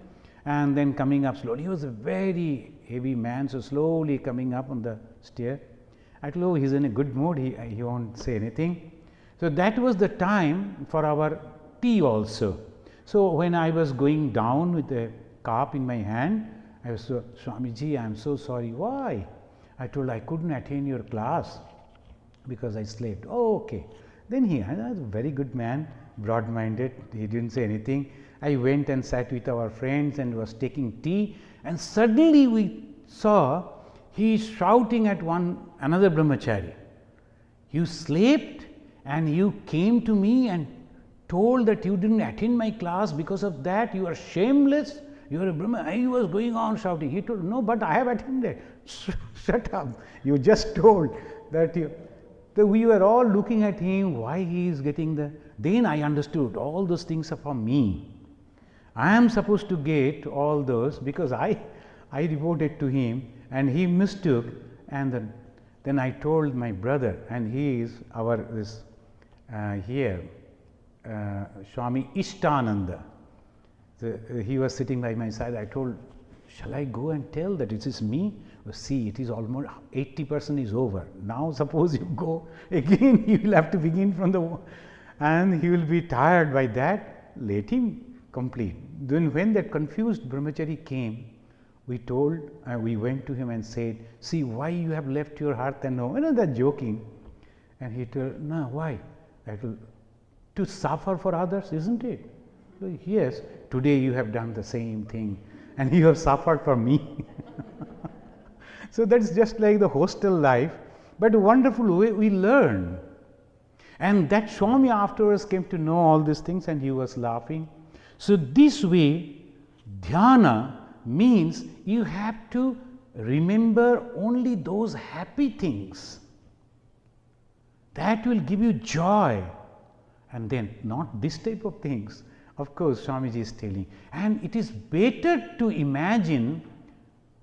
and then coming up slowly. He was a very heavy man, so slowly coming up on the stair. I told, oh, he is in a good mood, he won't say anything. So that was the time for our tea also. So when I was going down with a cup in my hand, I was, Swamiji, I am so sorry. Why? I told, I couldn't attend your class because I slept. Oh, okay. Then he was a very good man, broad-minded. He didn't say anything. I went and sat with our friends and was taking tea, and suddenly we saw he is shouting at another brahmachari. You slept and you came to me and told that you didn't attend my class, because of that you are shameless, you are a Brahma. He was going on shouting. He told, no, but I have attended. Shut up, you just told that you. So we were all looking at him, why he is getting the. Then I understood all those things are for me. I am supposed to get all those because I reported to him and he mistook, and then I told my brother, and he is our here Swami Ishatmananda. He was sitting by my side. I told, shall I go and tell that it is me? See, it is almost 80% is over. Now suppose you go again, you will have to begin from the, and he will be tired by that. Let him complete. Then when that confused brahmachari came, we told, we went to him and said, see, why you have left your hearth and home? And that joking. And he told, no, why? That will, to suffer for others, isn't it? So, yes, today you have done the same thing and you have suffered for me. So that's just like the hostel life, but a wonderful way we learn. And that Swami afterwards came to know all these things and he was laughing. So this way, dhyana means you have to remember only those happy things. That will give you joy. And then not this type of things. Of course, Swamiji is telling. And it is better to imagine,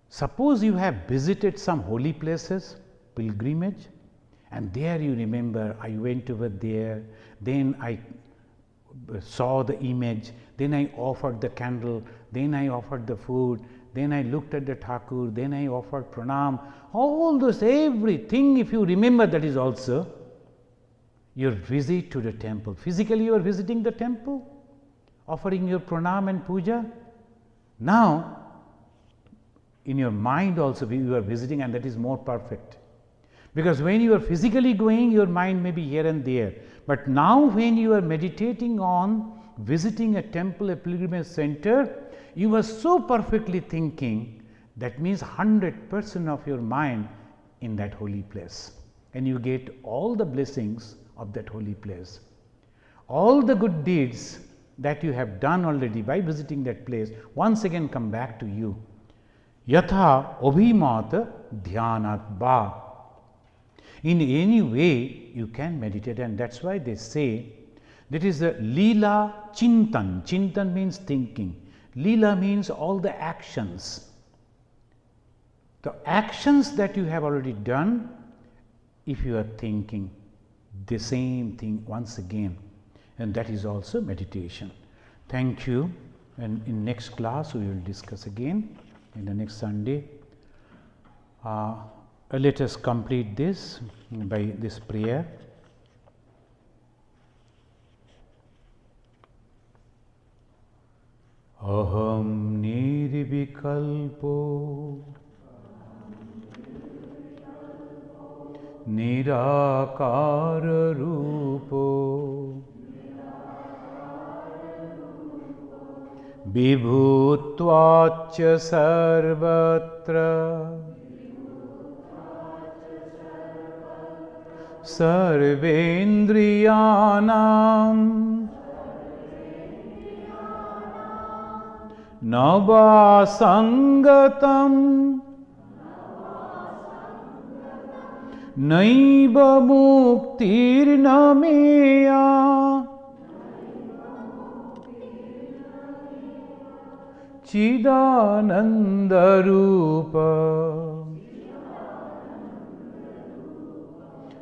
suppose you have visited some holy places, pilgrimage, and there you remember, I went over there, then I saw the image, then I offered the candle, then I offered the food, then I looked at the Thakur, then I offered pranam, all those, everything, if you remember, that is also your visit to the temple. Physically you are visiting the temple, offering your pranam and puja. Now, in your mind also you are visiting, and that is more perfect. Because when you are physically going, your mind may be here and there. But now when you are meditating on visiting a temple, a pilgrimage center, you are so perfectly thinking, that means 100% of your mind in that holy place. And you get all the blessings of that holy place. All the good deeds that you have done already by visiting that place, once again come back to you. Yatha abhimata dhyanat ba. In any way you can meditate, and that's why they say that is the lila chintan. Chintan means thinking. Lila means all the actions. The actions that you have already done, if you are thinking the same thing once again, and that is also meditation. Thank you, and in next class we will discuss again in the next Sunday. Let us complete this by this prayer. Aham nirvikalpo nirakara rupo vibhutvacha sarvatra sarvendriyanam navasangatam naiva muktirnameya chidananda rupa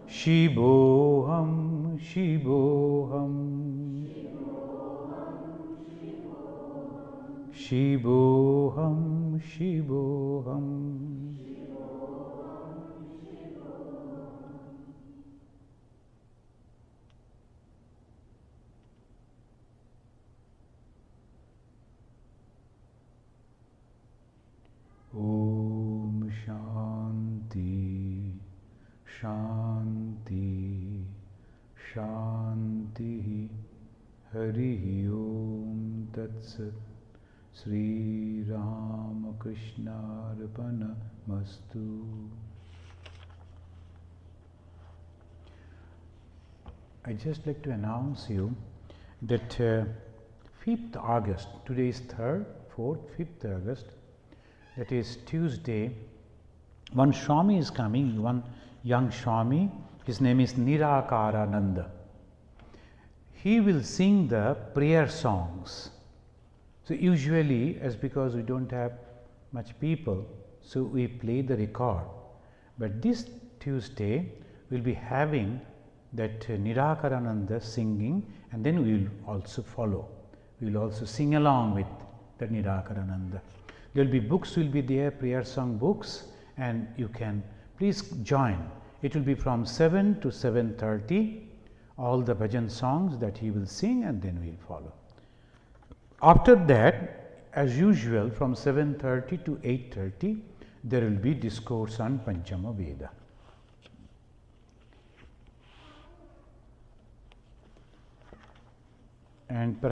Shivoham, Shivoham, Shivoham, Shivoham. Om Shanti. Shanti, Shanti, Hari Om Tat Sat. Sri Ramakrishna Arpana Mastu. I just like to announce you that 5th August, today is 3rd, 4th, 5th August, that is Tuesday, one Swami is coming, one young Swami, his name is Nirakarananda. He will sing the prayer songs. So usually, as because we don't have much people, so we play the record. But this Tuesday, we'll be having that Nirakarananda singing, and then we will also follow. We will also sing along with the Nirakarananda. There will be books, will be there, prayer song books, and you can please join. It will be from 7 to 7:30, all the bhajan songs that he will sing, and then we will follow. After that, as usual, from 7:30 to 8:30, there will be discourse on Panchama Veda. And